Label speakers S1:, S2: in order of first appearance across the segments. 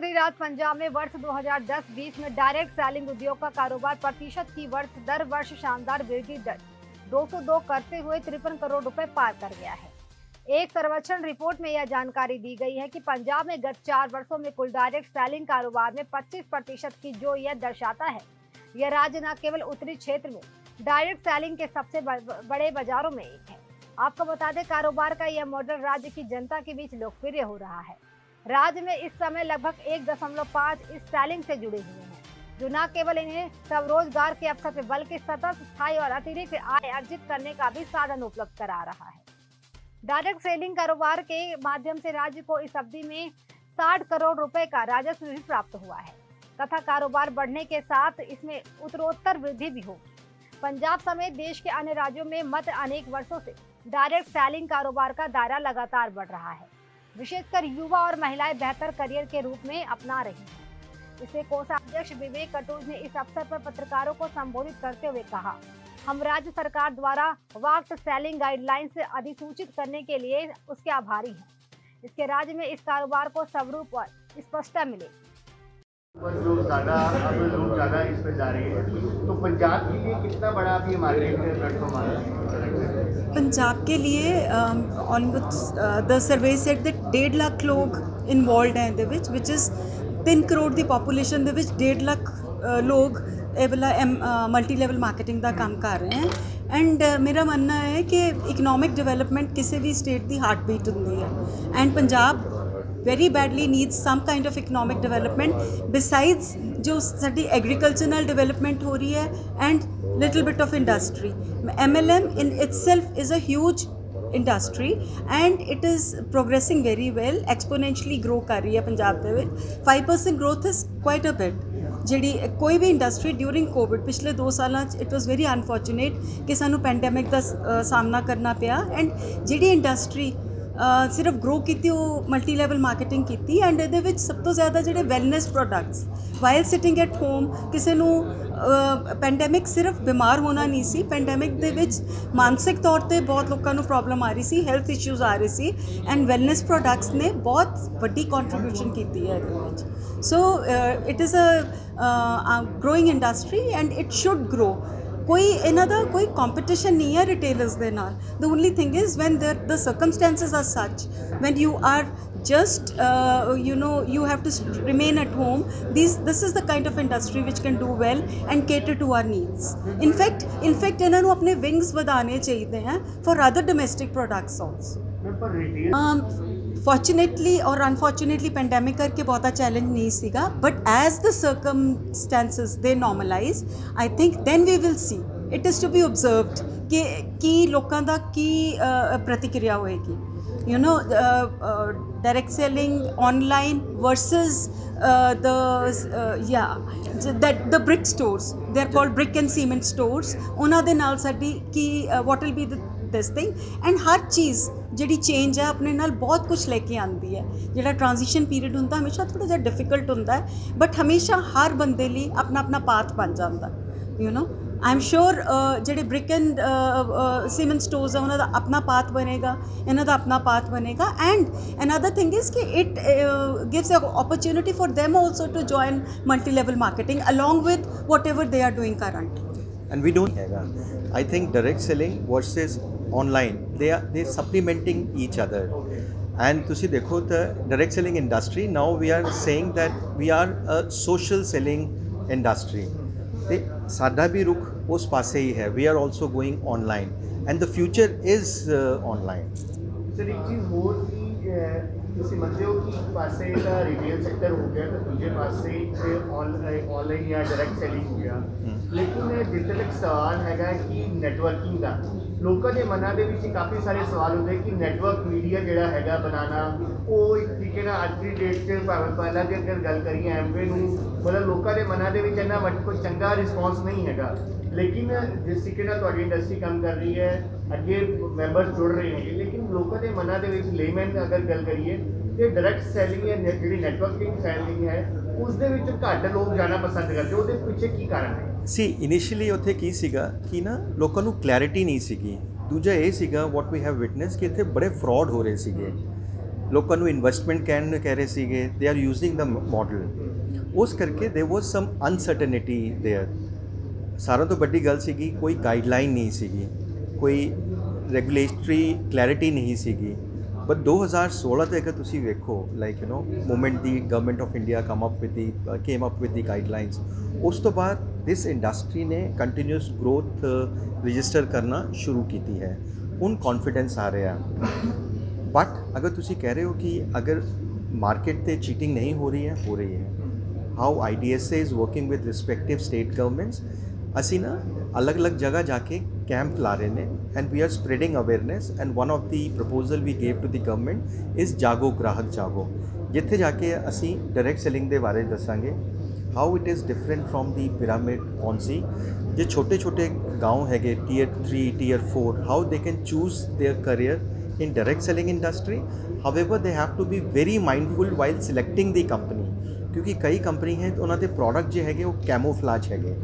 S1: उत्तरी रात पंजाब में वर्ष 2010-20 में डायरेक्ट सेलिंग उद्योग का कारोबार प्रतिशत की दर वर्ष शानदार वृद्धि दर 202 करते हुए 53 करोड़ रुपए पार कर गया है। एक सर्वेक्षण रिपोर्ट में यह जानकारी दी गई है कि पंजाब में गत 4 वर्षों में कुल डायरेक्ट सेलिंग कारोबार में 25% की जो यह दर्शाता है। यह राज्य न केवल उत्तरी क्षेत्र में डायरेक्ट सेलिंग के सबसे बड़े बाजारों में एक है। आपको बता दें, कारोबार का यह मॉडल राज्य की जनता के बीच लोकप्रिय हो रहा है। राज्य में इस समय लगभग 1.5 इस सेलिंग से जुड़े हुए हैं, जो न केवल इन्हें स्वरोजगार के अवसर पर बल्कि सतत, स्थायी और अतिरिक्त आय अर्जित करने का भी साधन उपलब्ध करा रहा है। डायरेक्ट सेलिंग कारोबार के माध्यम से राज्य को इस अवधि में 60 करोड़ रुपए का राजस्व भी प्राप्त हुआ है तथा कारोबार बढ़ने के साथ इसमें उत्तरोत्तर वृद्धि भी होगी। पंजाब समेत देश के अन्य राज्यों में मत अनेक वर्षों से डायरेक्ट सेलिंग कारोबार का दायरा लगातार बढ़ रहा है। विशेषकर युवा और महिलाएं बेहतर करियर के रूप में अपना रही हैं। इसे कोषाध्यक्ष विवेक कटोच ने इस अवसर पर पत्रकारों को संबोधित करते हुए कहा, हम राज्य सरकार द्वारा वाक्ड सेलिंग गाइडलाइन से अधिसूचित करने के लिए उसके आभारी हैं। इसके राज्य में इस कारोबार को स्वरूप और स्पष्टता मिले।
S2: लोग ज़्यादा इस पे जा रहे हैं, तो पंजाब के लिए कितना बड़ा अभी मार्केट प्लेटफॉर्म आ रहा है?
S3: पंजाब के लिए almost the survey set that 1.5 lakh लोग इन्वॉल्वड हैं ਇਹਦੇ ਵਿੱਚ, which is 3 crore the population ਦੇ ਵਿੱਚ 1.5 ਲੱਖ ਲੋग ਇਹ ਵਾਲਾ ਮਲਟੀ ਲੈਵਲ ਮਾਰਕੀਟਿੰਗ ਦਾ ਕੰਮ ਕਰ ਰਹੇ हैं। ਐਂਡ ਮੇਰਾ ਮੰਨਣਾ ਹੈ ਕਿ ਇਕਨੋਮਿਕ ਡਿਵੈਲਪਮੈਂਟ ਕਿਸੇ ਵੀ ਸਟੇਟ ਦੀ ਹਾਰਟ ਬੀਟ ਹੁੰਦੀ ਹੈ and Punjab very badly needs some kind of economic development besides जो साडी agricultural development हो रही है and little bit of industry. MLM in itself is a huge industry and it is progressing very well, exponentially grow कर रही है पंजाब दे विच। 5% growth is quite a bit। ਜਿਹੜੀ ਕੋਈ ਵੀ industry during Covid ਪਿਛਲੇ 2 ਸਾਲਾਂ 'ਚ ਇਟ ਵਾਸ ਵੈਰੀ ਅਨਫੋਰਚੂਨੇਟ ਕਿ ਸਾਨੂੰ ਪੈਂਡੈਮਿਕ ਦਾ ਸਾਹਮਣਾ ਕਰਨਾ ਪਿਆ ਐਂਡ ਜਿਹੜੀ ਇੰਡਸਟਰੀ ਸਿਰਫ ਗਰੋ ਕੀਤੀ ਉਹ ਮਲਟੀ ਲੈਵਲ ਮਾਰਕੀਟਿੰਗ ਕੀਤੀ ਐਂਡ ਇਹਦੇ ਵਿੱਚ ਸਭ ਤੋਂ ਜ਼ਿਆਦਾ ਜਿਹੜੇ wellness products while sitting at home ਕਿਸੇ ਨੂੰ ਪੈਂਡੈਮਿਕ ਸਿਰਫ ਬਿਮਾਰ ਹੋਣਾ ਨਹੀਂ ਸੀ, ਪੈਂਡੈਮਿਕ ਦੇ ਵਿੱਚ ਮਾਨਸਿਕ ਤੌਰ 'ਤੇ ਬਹੁਤ ਲੋਕਾਂ ਨੂੰ ਪ੍ਰੋਬਲਮ ਆ ਰਹੀ ਸੀ, ਹੈਲਥ ਇਸ਼ੂਜ਼ ਆ ਰਹੇ ਸੀ ਐਂਡ ਵੈਲਨੈਸ ਪ੍ਰੋਡਕਟਸ ਨੇ ਬਹੁਤ ਵੱਡੀ ਕੰਟਰੀਬਿਊਸ਼ਨ ਕੀਤੀ ਹੈ ਇਹਦੇ ਵਿੱਚ। So it is a growing industry and it should grow. कोई इन्हां दा कोई competition नहीं है रिटेलर्स दे नाल। The only thing is when the circumstances are such, when you are just you have to remain at home, this is the kind of industry which can do well and cater to our needs. In fact इन्हां नूं अपने wings वधाने चाहिए हैं for other domestic products also। Fortunately और unfortunately pandemic करके बहुता challenge नहीं सीगा, but as the circumstances they normalise I think then we will see. It is to be observed कि की लोगों का की प्रतिक्रिया होएगी। You know direct selling online versus the brick stores, they are called brick and cement stores. उन्हां दे नाल साडी की what will be this thing and हर चीज़ ਜਿਹੜੀ ਚੇਂਜ ਹੈ ਆਪਣੇ ਨਾਲ ਬਹੁਤ ਕੁਝ ਲੈ ਕੇ ਆਉਂਦੀ ਹੈ। ਜਿਹੜਾ ਟ੍ਰਾਂਜੀਸ਼ਨ ਪੀਰੀਅਡ ਹੁੰਦਾ ਹਮੇਸ਼ਾ ਥੋੜ੍ਹਾ ਜਿਹਾ ਡਿਫਿਕਲਟ ਹੁੰਦਾ ਹੈ, ਬਟ ਹਮੇਸ਼ਾ ਹਰ ਬੰਦੇ ਲਈ ਆਪਣਾ ਆਪਣਾ ਪਾਥ ਬਣ ਜਾਂਦਾ। ਯੂ ਨੋ ਆਈ ਐਮ ਸ਼ੋਰ ਜਿਹੜੇ ਬ੍ਰਿਕ ਐਂਡ ਸੀਮੈਂਟ ਸਟੋਰਸ ਆ ਉਹਨਾਂ ਦਾ ਆਪਣਾ ਪਾਥ ਬਣੇਗਾ, ਇਹਨਾਂ ਦਾ ਆਪਣਾ ਪਾਥ ਬਣੇਗਾ ਐਂਡ ਅਨਦਰ ਥਿੰਗ ਇਜ਼ ਕਿ it gives a opportunity for them also to join multi level marketing along with whatever they are doing currently.
S4: And we don't have I think direct selling versus online they supplementing each other and ਤੁਸੀਂ ਦੇਖੋ ਤਾਂ direct selling industry now we are saying that we are a social selling industry ਤੇ ਸਾਡਾ ਵੀ ਰੁਖ ਉਸ ਪਾਸੇ ਹੀ ਹੈ। we are also going online and the future is online।
S2: Sir ਇੱਕ ਚੀਜ਼ ਹੋਰ ਕਿ ਤੁਸੀਂ ਮੰਨਦੇ ਹੋ ਕਿ ਇੱਕ ਪਾਸੇ ਦਾ ਰਿਟੇਲ ਸੈਕਟਰ ਹੋ ਗਿਆ ਤਾਂ ਦੂਜੇ ਪਾਸੇ ਆਨਲਾਈਨ ਜਾਂ ਡਾਇਰੈਕਟ ਸੈਲਿੰਗ ਹੋ ਗਿਆ, ਲੇਕਿਨ ਜਿੱਥੇ ਤੱਕ ਸਵਾਲ ਹੈਗਾ ਕਿ ਨੈਟਵਰਕਿੰਗ ਦਾ ਲੋਕਾਂ ਦੇ ਮਨਾਂ ਦੇ ਵਿੱਚ ਕਾਫੀ ਸਾਰੇ ਸਵਾਲ ਹੁੰਦੇ ਕਿ ਨੈਟਵਰਕ ਮੀਡੀਆ ਜਿਹੜਾ ਹੈਗਾ ਬਣਾਉਣਾ ਉਹ ਇੱਕ ਤਰੀਕੇ ਨਾਲ ਅੱਜ ਦੀ ਡੇਟ 'ਚ ਭਾਵੇਂ ਪਹਿਲਾਂ ਦੀ ਅਗਰ ਗੱਲ ਕਰੀਏ ਐਮਵੇ ਨੂੰ ਮਤਲਬ ਲੋਕਾਂ ਦੇ ਮਨਾਂ ਦੇ ਵਿੱਚ ਇੰਨਾ ਕੋਈ ਚੰਗਾ ਰਿਸਪੌਂਸ ਨਹੀਂ ਹੈਗਾ, ਲੇਕਿਨ ਜਿਸ ਤਰੀਕੇ ਨਾਲ ਤੁਹਾਡੀ ਇੰਡਸਟਰੀ ਕੰਮ ਕਰ ਰਹੀ ਹੈ ਅੱਗੇ ਮੈਂਬਰਸ ਜੁੜ ਰਹੇ ਹੈਗੇ, ਲੇਕਿਨ ਲੋਕਾਂ ਦੇ ਮਨਾਂ ਦੇ ਵਿੱਚ ਲੇਮੈਨ ਅਗਰ ਗੱਲ ਕਰੀਏ ਤੇ ਡਾਇਰੈਕਟ ਸੈਲਿੰਗ ਜਾਂ ਜਿਹੜੀ ਨੈਟਵਰਕਿੰਗ ਸੈਲਿੰਗ ਹੈ ਉਸ ਦੇ ਵਿੱਚ ਘੱਟ ਲੋਕ ਜਾਣਾ ਪਸੰਦ ਕਰਦੇ, ਉਹਦੇ ਪਿੱਛੇ ਕੀ ਕਾਰਨ ਹੈ?
S4: ਸੀ ਇਨੀਸ਼ੀਅਲੀ ਉੱਥੇ ਕੀ ਸੀਗਾ ਕਿ ਨਾ ਲੋਕਾਂ ਨੂੰ ਕਲੈਰਿਟੀ ਨਹੀਂ ਸੀਗੀ। ਦੂਜਾ ਇਹ ਸੀਗਾ ਵਾਟ ਵੀ ਹੈਵ ਵਿਟਨੈਸ ਕਿ ਇੱਥੇ ਬੜੇ ਫਰਾਡ ਹੋ ਰਹੇ ਸੀਗੇ ਲੋਕਾਂ ਨੂੰ ਇਨਵੈਸਟਮੈਂਟ ਕਹਿਣ ਨੂੰ ਕਹਿ ਰਹੇ ਸੀਗੇ, they are using the model. ਉਸ ਕਰਕੇ ਦੇਰ ਵਾਜ਼ ਸਮ ਅਨਸਰਟਨਿਟੀ ਦੇਅਰ। ਸਾਰਿਆਂ ਤੋਂ ਵੱਡੀ ਗੱਲ ਸੀਗੀ ਕੋਈ ਗਾਈਡਲਾਈਨ ਨਹੀਂ ਸੀਗੀ, ਕੋਈ ਰੈਗੂਲੇਟਰੀ ਕਲੈਰਿਟੀ ਨਹੀਂ ਸੀਗੀ। ਬਟ 2016 ਤੇ ਅਗਰ ਤੁਸੀਂ ਵੇਖੋ like moment the government of India came up with the guidelines, ਉਸ ਤੋਂ ਬਾਅਦ ਦਿਸ ਇੰਡਸਟਰੀ ਨੇ ਕੰਟੀਨਿਊਸ ਗਰੋਥ ਰਜਿਸਟਰ ਕਰਨਾ ਸ਼ੁਰੂ ਕੀਤੀ ਹੈ। ਹੁਣ ਕੌਨਫੀਡੈਂਸ ਆ ਰਿਹਾ। ਬਟ ਅਗਰ ਤੁਸੀਂ ਕਹਿ ਰਹੇ ਹੋ ਕਿ ਅਗਰ ਮਾਰਕੀਟ ਤੇ ਚੀਟਿੰਗ ਨਹੀਂ ਹੋ ਰਹੀ ਹੈ how IDSA is working with respective state governments. ਅਸੀਂ ਨਾ ਅਲੱਗ-ਅਲੱਗ ਜਗ੍ਹਾ ਜਾ ਕੇ ਕੈਂਪ ਲਾ ਰਹੇ ਨੇ and we are spreading awareness and one of the proposal we gave to the government is Jago Grahak ਜਾਗੋ, ਜਿੱਥੇ ਜਾ ਕੇ ਅਸੀਂ ਡਾਇਰੈਕਟ ਸੈਲਿੰਗ ਦੇ ਬਾਰੇ ਦੱਸਾਂਗੇ how it is different from the pyramid Ponzi. ਜੇ ਛੋਟੇ ਗਾঁव ਹੈਗੇ Tier 3 Tier 4 how they can choose their career in direct selling industry. However, they have to be very mindful while selecting the company, ਕਿਉਂਕਿ ਕਈ company ਹੈ ਉਹਨਾਂ ਦੇ product ਜੇ ਹੈਗੇ ਉਹ ਕੈਮੋਫਲਾਜ ਹੈਗੇ,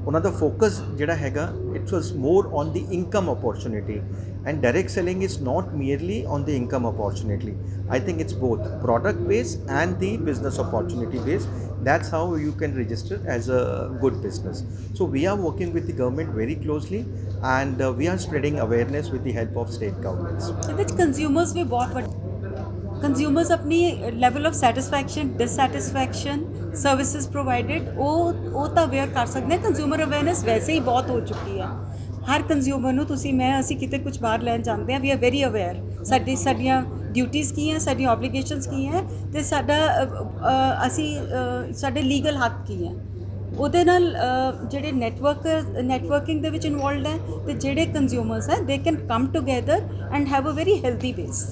S4: ਉਹਨਾਂ ਦਾ ਫੋਕਸ ਜਿਹੜਾ ਹੈਗਾ it was more on the income opportunity and direct selling is not merely on the income opportunity. I think it's both product based and the business opportunity based. That's how you can register as a good business. So we are working with the government very closely and we are spreading awareness with the help of state governments.
S3: ਇਹਦੇ 'ਚ consumers ਵੀ ਬਹੁਤ ਵੱਡੇ consumers ਆਪਣੀ level of satisfaction dissatisfaction services provided ਉਹ ਤਾਂ aware ਕਰ ਸਕਦੇ ਹਾਂ। ਕੰਜ਼ਿਊਮਰ ਅਵੇਅਰਨੈਸ ਵੈਸੇ ਹੀ ਬਹੁਤ ਹੋ ਚੁੱਕੀ ਹੈ। ਹਰ ਕੰਜ਼ਿਊਮਰ ਨੂੰ ਅਸੀਂ ਕਿਤੇ ਕੁਝ ਬਾਹਰ ਲੈਣ ਜਾਂਦੇ ਹਾਂ ਵੀ ਆਰ ਵੈਰੀ ਅਵੇਅਰ ਸਾਡੀਆਂ ਡਿਊਟੀਜ਼ ਕੀ ਹੈ, ਸਾਡੀਆਂ ਓਬਲੀਗੇਸ਼ਨਸ ਕੀ ਹੈ ਅਤੇ ਸਾਡੇ ਲੀਗਲ ਹੱਕ ਕੀ ਹੈ। ਉਹਦੇ ਨਾਲ ਜਿਹੜੇ ਨੈਟਵਰਕਿੰਗ ਦੇ ਵਿੱਚ ਇਨਵੋਲਵਡ ਹੈ ਅਤੇ ਜਿਹੜੇ ਕੰਜ਼ਿਊਮਰਸ ਹੈ they can come together and have a very healthy base.